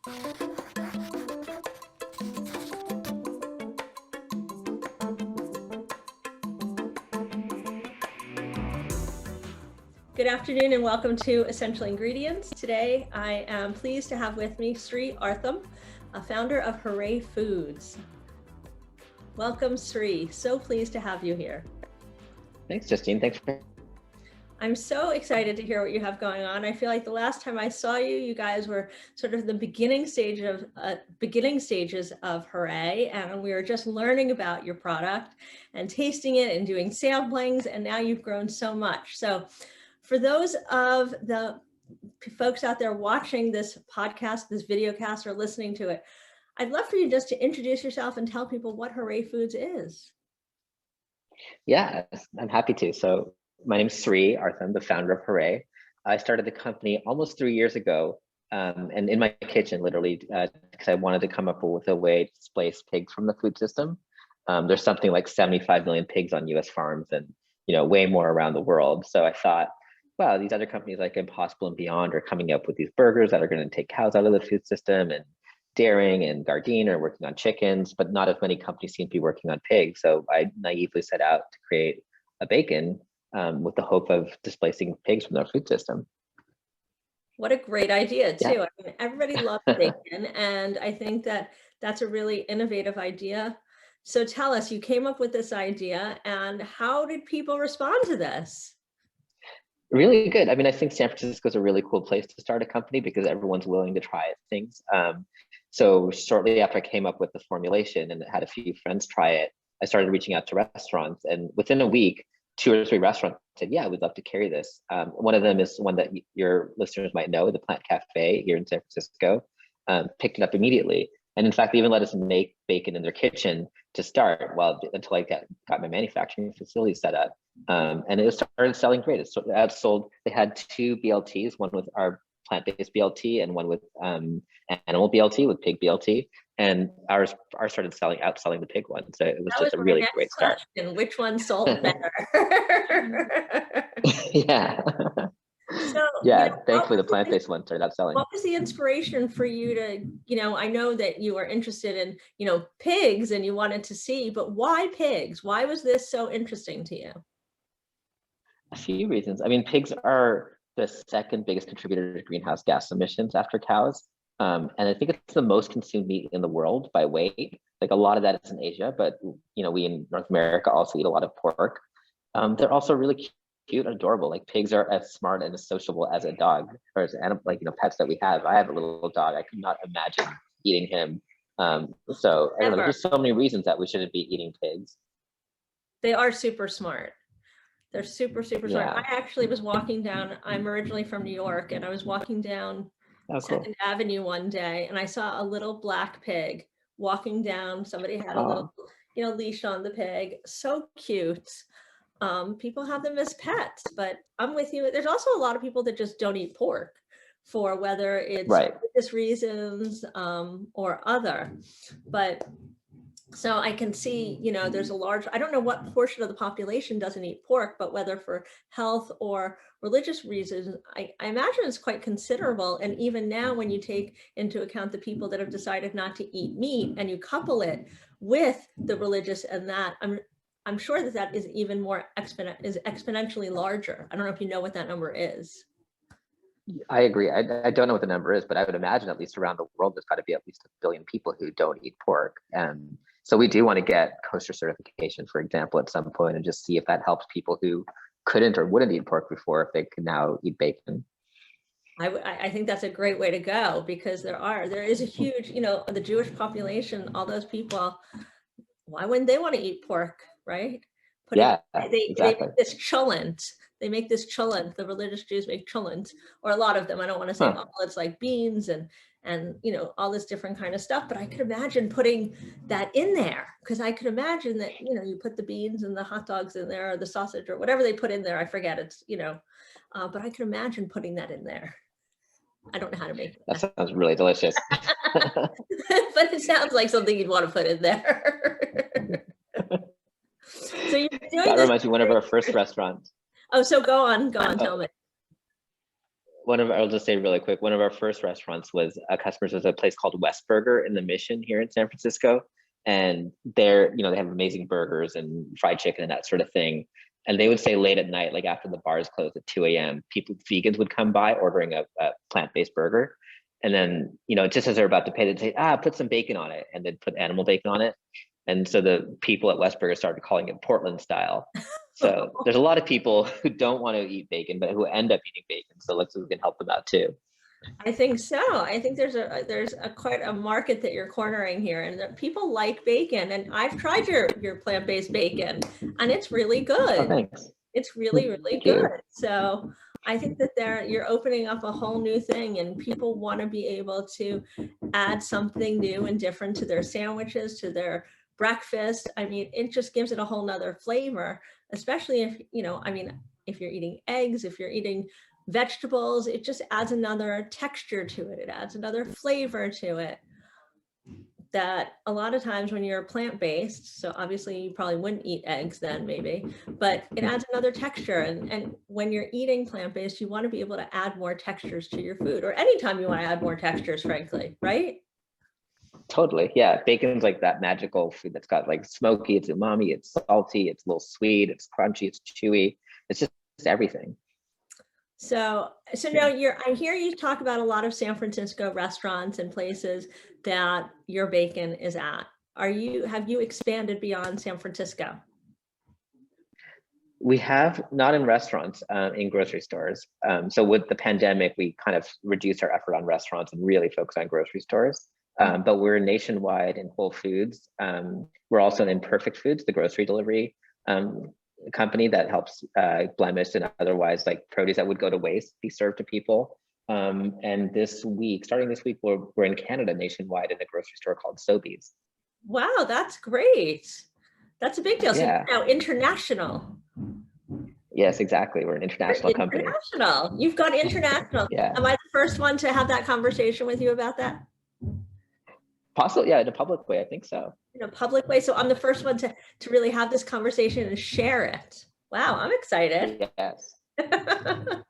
Good afternoon and welcome to Essential Ingredients. Today I am pleased to have with me Sri Artham, a founder of Hooray Foods. Welcome, Sri. So pleased to have you here. Thanks, Justine. Thanks. I'm so excited to hear what you have going on. I feel like the last time I saw you, you guys were sort of the beginning stages of Hooray, and we were just learning about your product and tasting it and doing samplings, and now you've grown so much. So for those of the folks out there watching this podcast, this video cast, or listening to it, I'd love for you just to introduce yourself and tell people what Hooray Foods is. Yeah, I'm happy to. So my name is Sri Artham, the founder of Hooray. I started the company almost 3 years ago, and in my kitchen, literally, because I wanted to come up with a way to displace pigs from the food system. There's something like 75 million pigs on U.S. farms, and way more around the world. So I thought, wow, these other companies like Impossible and Beyond are coming up with these burgers that are going to take cows out of the food system, and Daring and Gardein are working on chickens, but not as many companies seem to be working on pigs. So I naively set out to create a bacon with the hope of displacing pigs from their food system. What a great idea too. Yeah. I mean, everybody loves bacon, and I think that that's a really innovative idea. So tell us, you came up with this idea, and how did people respond to this? Really good. I mean, I think San Francisco is a really cool place to start a company because everyone's willing to try things. So shortly after I came up with the formulation and had a few friends try it, I started reaching out to restaurants, and within a week, 2 or 3 restaurants said, yeah, we'd love to carry this. One of them is one that your listeners might know, the Plant Cafe here in San Francisco, picked it up immediately. And in fact, they even let us make bacon in their kitchen to start until I got my manufacturing facility set up. And it started selling great. It outsold. They had 2 BLTs, one with our plant-based BLT and one with animal BLT, with pig BLT. And ours started outselling the pig one. So it was just a really great start. Which one sold better? Yeah. So, yeah, thankfully the plant-based one started outselling. What was the inspiration for you to, I know that you are interested in, pigs and you wanted to see, but why pigs? Why was this so interesting to you? A few reasons. I mean, pigs are the second biggest contributor to greenhouse gas emissions after cows. And I think it's the most consumed meat in the world by weight. Like a lot of that is in Asia, but we in North America also eat a lot of pork. They're also really cute and adorable. Like pigs are as smart and as sociable as a dog, or as animal, pets that we have. I have a little dog. I could not imagine eating him. So I don't know, there's just so many reasons that we shouldn't be eating pigs. They are super smart. They're super, super smart. Yeah. I actually was walking down, I'm originally from New York, and I was walking down Second Avenue one day, and I saw a little black pig walking down. Somebody had a little, leash on the pig. So cute. People have them as pets, but I'm with you. There's also a lot of people that just don't eat pork for whether it's religious reasons or other. But so I can see, there's a large, I don't know what portion of the population doesn't eat pork, but whether for health or religious reasons, I imagine it's quite considerable. And even now, when you take into account the people that have decided not to eat meat and you couple it with the religious and that, I'm sure that is even more exponentially larger. I don't know if you know what that number is. I agree. I don't know what the number is, but I would imagine at least around the world, there's got to be at least 1 billion people who don't eat pork. So we do want to get kosher certification, for example, at some point, and just see if that helps people who couldn't or wouldn't eat pork before, if they can now eat bacon. I think that's a great way to go, because there is a huge, the Jewish population, all those people, why wouldn't they want to eat pork, right? They make this cholent. They make this cholent. The religious Jews make cholent, or a lot of them. I don't want to say all. It's like beans and all this different kind of stuff. But I could imagine putting that in there, because I could imagine that you put the beans and the hot dogs in there, or the sausage, or whatever they put in there. I forget. It's but I could imagine putting that in there. I don't know how to make it. That sounds really delicious. But it sounds like something you'd want to put in there. So you're doing that reminds me of one of our first restaurants. Oh, so go on, tell me. I'll just say really quick, one of our first restaurants was customers was a place called West Burger in the Mission here in San Francisco. And they're, they have amazing burgers and fried chicken and that sort of thing. And they would say late at night, like after the bars closed at 2 a.m., vegans would come by ordering a plant-based burger. And then, just as they're about to pay, they'd say, put some bacon on it, and they'd put animal bacon on it. And so the people at West Burger started calling it Portland style. So there's a lot of people who don't want to eat bacon, but who end up eating bacon. So let's see if we can help them out too. I think so. I think there's quite a market that you're cornering here, and that people like bacon. And I've tried your plant-based bacon, and it's really good. Oh, thanks. It's really, really good. So I think that you're opening up a whole new thing, and people want to be able to add something new and different to their sandwiches, to their breakfast. I mean, it just gives it a whole nother flavor, especially if, if you're eating eggs, if you're eating vegetables, it just adds another texture to it. It adds another flavor to it that a lot of times when you're plant-based, so obviously you probably wouldn't eat eggs then maybe, but it adds another texture. And when you're eating plant-based, you want to be able to add more textures to your food, or anytime you want to add more textures, frankly, right? Totally. Yeah. Bacon's like that magical food that's got like smoky, it's umami, it's salty, it's a little sweet, it's crunchy, it's chewy. It's just everything. So now I hear you talk about a lot of San Francisco restaurants and places that your bacon is at. Have you expanded beyond San Francisco? We have, not in restaurants, in grocery stores. So with the pandemic, we kind of reduced our effort on restaurants and really focused on grocery stores. But we're nationwide in Whole Foods. We're also in Perfect Foods, the grocery delivery company that helps blemished and otherwise like produce that would go to waste be served to people. And starting this week, we're in Canada nationwide in a grocery store called Sobeys. Wow, that's great. That's a big deal. Yeah. So now international. Yes, exactly. We're an international company. International. You've got international. Yeah. Am I the first one to have that conversation with you about that? Possibly, yeah, in a public way, I think so. In a public way. So I'm the first one to really have this conversation and share it. Wow, I'm excited. Yes. And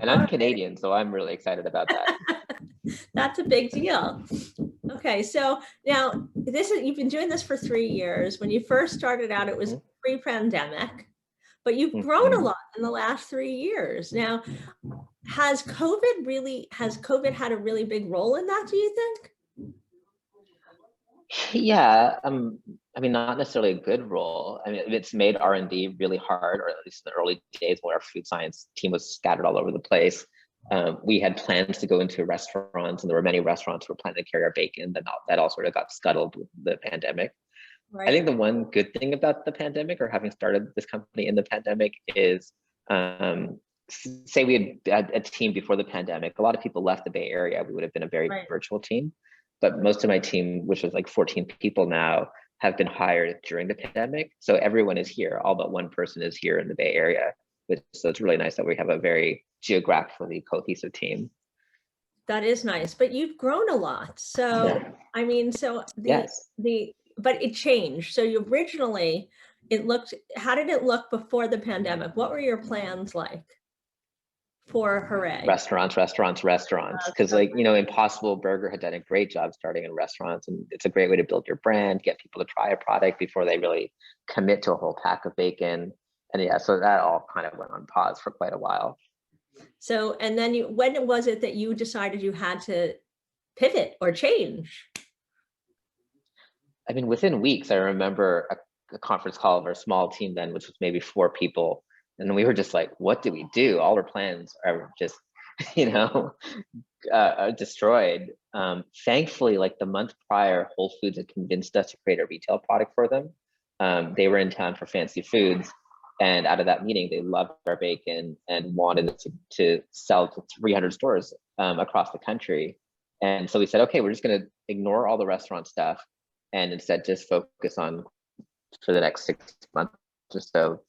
I'm Canadian, so I'm really excited about that. That's a big deal. Okay, so now you've been doing this for 3 years. When you first started out, it was pre-pandemic, but you've grown a lot in the last 3 years. Now, has COVID had a really big role in that, do you think? Yeah, I mean, not necessarily a good role. I mean, it's made R&D really hard, or at least in the early days when our food science team was scattered all over the place. We had plans to go into restaurants, and there were many restaurants who were planning to carry our bacon. That all sort of got scuttled with the pandemic. Right. I think the one good thing about the pandemic, or having started this company in the pandemic, is say we had a team before the pandemic. A lot of people left the Bay Area. We would have been a very virtual team. But most of my team, which is like 14 people now, have been hired during the pandemic. So everyone is here. All but one person is here in the Bay Area. So it's really nice that we have a very geographically cohesive team. That is nice, but you've grown a lot. So, yeah. I mean, but it changed. So you originally, how did it look before the pandemic? What were your plans like for Hooray? Restaurants. Because Impossible Burger had done a great job starting in restaurants, and it's a great way to build your brand, get people to try a product before they really commit to a whole pack of bacon. And yeah, so that all kind of went on pause for quite a while. So, and then when was it that you decided you had to pivot or change? I mean, within weeks. I remember a conference call of our small team then, which was maybe 4 people. And we were just like, what do we do? All our plans are just, destroyed. Thankfully, like the month prior, Whole Foods had convinced us to create a retail product for them. They were in town for Fancy Foods. And out of that meeting, they loved our bacon and wanted to sell to 300 stores across the country. And so we said, okay, we're just going to ignore all the restaurant stuff and instead just focus on, for the next 6 months or so,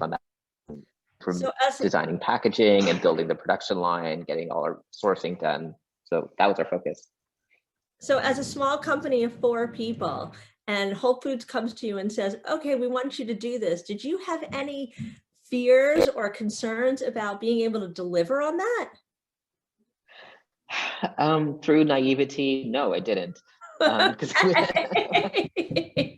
on that. From designing packaging and building the production line, getting all our sourcing done. So that was our focus. So as a small company of 4 people, and Whole Foods comes to you and says, okay, we want you to do this. Did you have any fears or concerns about being able to deliver on that? Through naivety, no, I didn't. Because I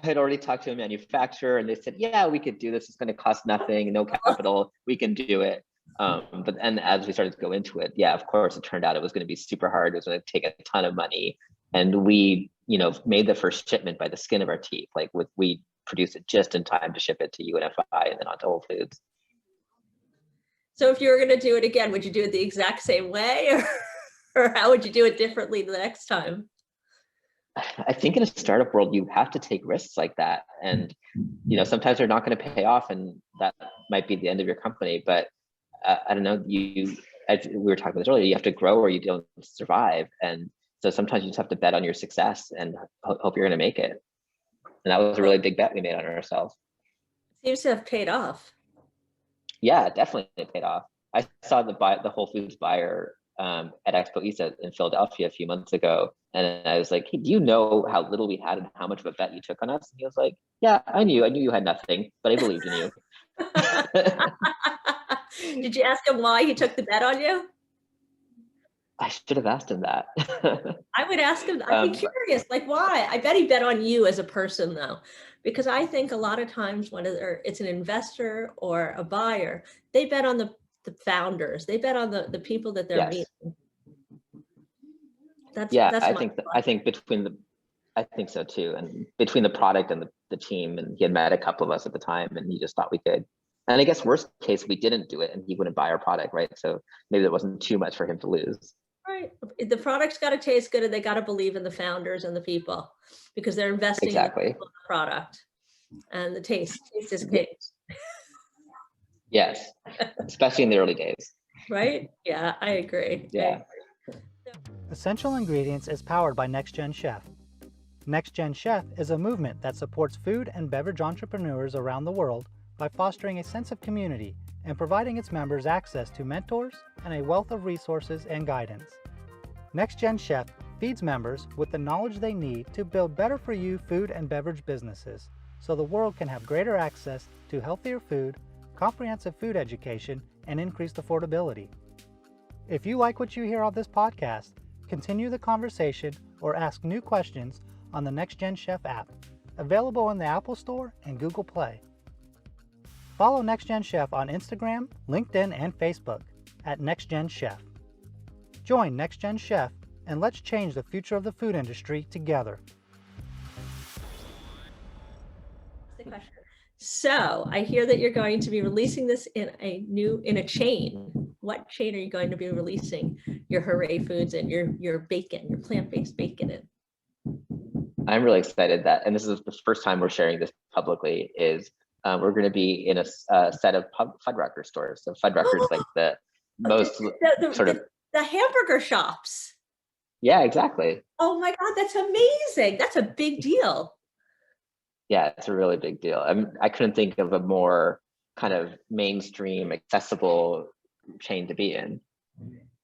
had already talked to a manufacturer and they said, yeah, we could do this. It's going to cost nothing, no capital. We can do it. But then as we started to go into it, yeah, of course, it turned out it was going to be super hard. It was going to take a ton of money. And we, made the first shipment by the skin of our teeth. Like we produced it just in time to ship it to UNFI and then onto Whole Foods. So if you were going to do it again, would you do it the exact same way or how would you do it differently the next time? I think in a startup world, you have to take risks like that. And, sometimes they're not going to pay off and that might be the end of your company. But I don't know, as we were talking about this earlier, you have to grow or you don't survive. And so sometimes you just have to bet on your success and hope you're going to make it. And that was a really big bet we made on ourselves. Seems to have paid off. Yeah, definitely it paid off. I saw the Whole Foods buyer at Expo East in Philadelphia a few months ago. And I was like, hey, do you know how little we had and how much of a bet you took on us? And he was like, yeah, I knew you had nothing, but I believed in you. Did you ask him why he took the bet on you? I should have asked him that. I would ask him, I'd be curious, like why? I bet he bet on you as a person though, because I think a lot of times when it's an investor or a buyer, they bet on the founders. They bet on the people that they're meeting. I think so too. And between the product and the team, and he had met a couple of us at the time and he just thought we could. And I guess worst case, we didn't do it and he wouldn't buy our product, right? So maybe there wasn't too much for him to lose. Right. The product's got to taste good and they got to believe in the founders and the people because they're investing in the product and the taste. Taste is king. Yes, especially in the early days. Right? Yeah, I agree. Yeah. Essential Ingredients is powered by Next Gen Chef. Next Gen Chef is a movement that supports food and beverage entrepreneurs around the world by fostering a sense of community and providing its members access to mentors and a wealth of resources and guidance. Next Gen Chef feeds members with the knowledge they need to build better for you food and beverage businesses so the world can have greater access to healthier food, comprehensive food education, and increased affordability. If you like what you hear on this podcast, continue the conversation or ask new questions on the Next Gen Chef app, available in the Apple Store and Google Play. Follow Next Gen Chef on Instagram, LinkedIn, and Facebook at Next Gen Chef. Join Next Gen Chef and let's change the future of the food industry together. So I hear that you're going to be releasing this in a chain. What chain are you going to be releasing your Hooray Foods and your bacon, your plant-based bacon in? I'm really excited and this is the first time we're sharing this publicly, is we're going to be in a set of Fuddrucker stores. So Fuddrucker is like the most the hamburger shops. Yeah, exactly. Oh my God, that's amazing. That's a big deal. Yeah, it's a really big deal. I couldn't think of a more kind of mainstream, accessible chain to be in.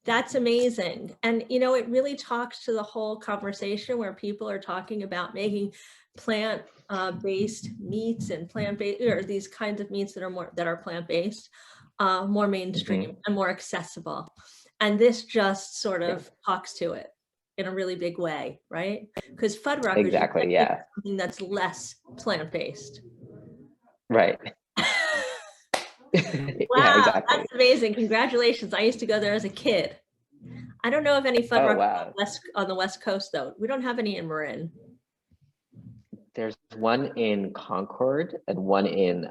That's amazing. And, it really talks to the whole conversation where people are talking about making plant-based meats and plant-based, or these kinds of meats that are plant-based, more mainstream and more accessible. And this just sort of talks to it in a really big way, right? Because Fuddruckers is something that's less plant-based. Right. Wow, yeah, exactly. That's amazing. Congratulations. I used to go there as a kid. I don't know of any Fuddruckers on the West Coast, though. We don't have any in Marin. There's one in Concord and one in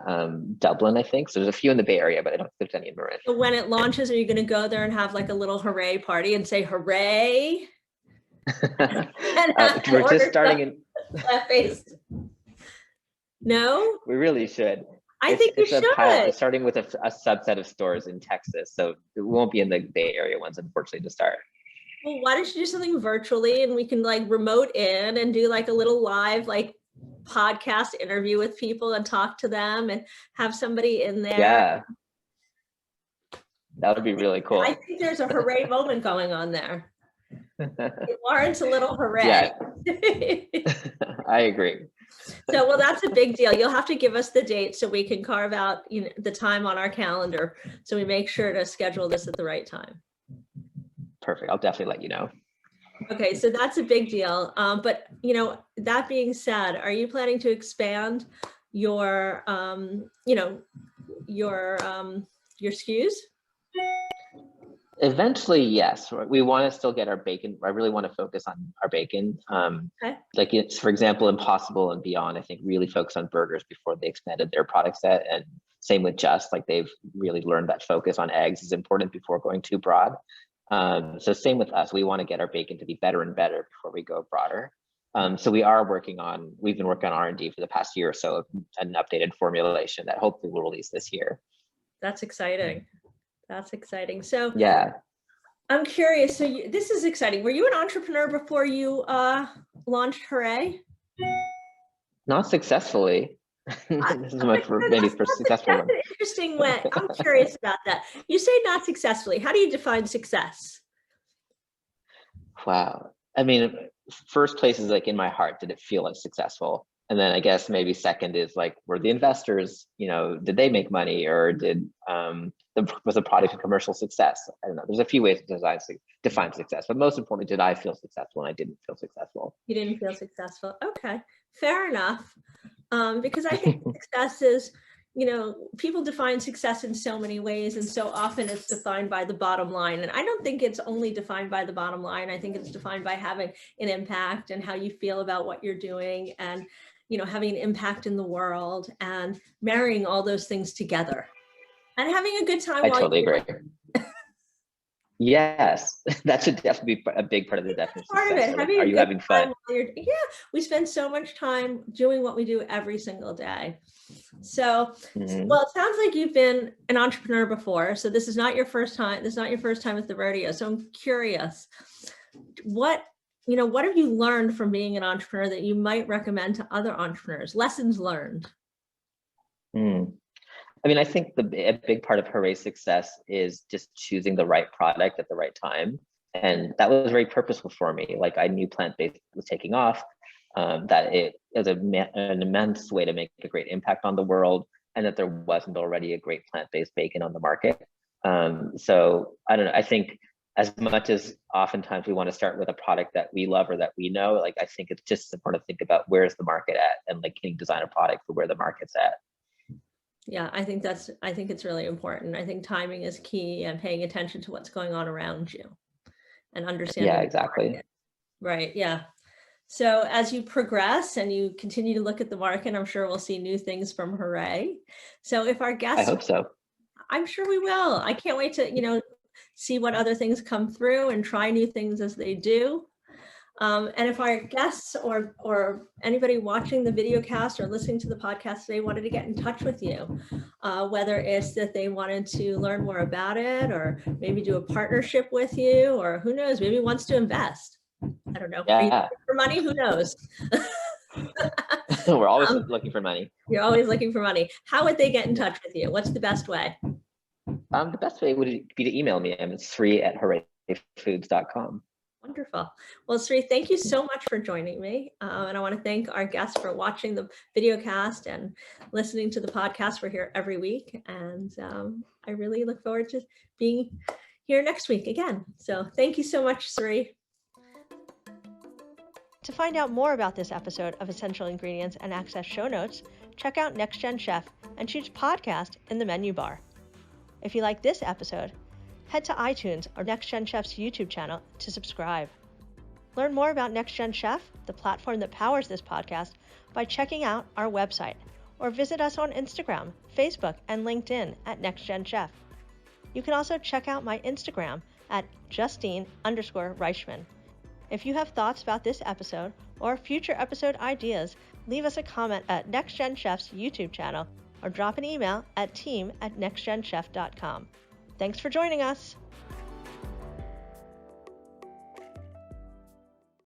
Dublin, I think. So there's a few in the Bay Area, but I don't think there's any in Marin. So when it launches, are you going to go there and have like a little hooray party and say hooray? We're just starting in plant-based. No? We really should. I think you should. Pilot, starting with a subset of stores in Texas. So it won't be in the Bay Area ones, unfortunately, to start. Well, why don't you do something virtually and we can like remote in and do like a little live like podcast interview with people and talk to them and have somebody in there. Yeah. That would be really cool. I think there's a hooray moment going on there. It warrants a little hooray. Yeah, I agree. So, well, that's a big deal. You'll have to give us the date so we can carve out, the time on our calendar. So we make sure to schedule this at the right time. Perfect. I'll definitely let you know. Okay, so that's a big deal. But that being said, are you planning to expand your, your SKUs? Eventually, yes. We want to still get our bacon. I really want to focus on our bacon. Okay. Like it's, for example, Impossible and Beyond, I think really focus on burgers before they expanded their product set. And same with Just, like they've really learned that focus on eggs is important before going too broad. So same with us. We want to get our bacon to be better and better before we go broader. So we've been working on R&D for the past year or so of an updated formulation that hopefully we'll release this year. That's exciting. That's exciting. So yeah, I'm curious. So this is exciting. Were you an entrepreneur before you launched Hooray? Not successfully. This is my first successful one. That's an interesting way. I'm curious about that. You say not successfully. How do you define success? Wow. I mean, first place is like in my heart, did it feel like successful? And then I guess maybe second is like, were the investors, did they make money, or was the product a commercial success? I don't know. There's a few ways to define success, but most importantly, did I feel successful? And I didn't feel successful. You didn't feel successful. Okay, fair enough. Because I think success is, people define success in so many ways, and so often it's defined by the bottom line. And I don't think it's only defined by the bottom line. I think it's defined by having an impact and how you feel about what you're doing, and having an impact in the world, and marrying all those things together and having a good time. I totally agree. Yes, that should definitely be a big part of the definition. Part of it. Like, are you having fun? Yeah, we spend so much time doing what we do every single day. So, well, it sounds like you've been an entrepreneur before. So this is not your first time. This is not your first time at the rodeo. So I'm curious, what have you learned from being an entrepreneur that you might recommend to other entrepreneurs? Lessons learned. I mean, I think a big part of Hooray's success is just choosing the right product at the right time. And that was very purposeful for me. Like I knew plant-based was taking off, that it is an immense way to make a great impact on the world, and that there wasn't already a great plant-based bacon on the market. So I don't know, I think as much as oftentimes we want to start with a product that we love or that we know, like I think it's just important to think about where's the market at, and like can you design a product for where the market's at. Yeah, I think it's really important. I think timing is key, and paying attention to what's going on around you and understanding. Yeah, exactly. Right. Yeah. So as you progress and you continue to look at the market, I'm sure we'll see new things from Hooray. So if our guests, I hope so. I'm sure we will. I can't wait to, see what other things come through and try new things as they do. And if our guests or anybody watching the video cast or listening to the podcast today wanted to get in touch with you, whether it's that they wanted to learn more about it, or maybe do a partnership with you, or who knows, maybe wants to invest. I don't know. Yeah. Are you looking for money? Who knows? We're always looking for money. You're always looking for money. How would they get in touch with you? What's the best way? The best way would be to email me. I'm Sri@hoorayfoods.com. Wonderful. Well, Sri, thank you so much for joining me. And I want to thank our guests for watching the video cast and listening to the podcast. We're here every week. And I really look forward to being here next week again. So thank you so much, Sri. To find out more about this episode of Essential Ingredients and access show notes, check out Next Gen Chef and choose podcast in the menu bar. If you like this episode, head to iTunes or Next Gen Chef's YouTube channel to subscribe. Learn more about Next Gen Chef, the platform that powers this podcast, by checking out our website, or visit us on Instagram, Facebook, and LinkedIn at Next Gen Chef. You can also check out my Instagram at Justine_Reichman. If you have thoughts about this episode or future episode ideas, leave us a comment at Next Gen Chef's YouTube channel, or drop an email at team@nextgenchef.com. Thanks for joining us.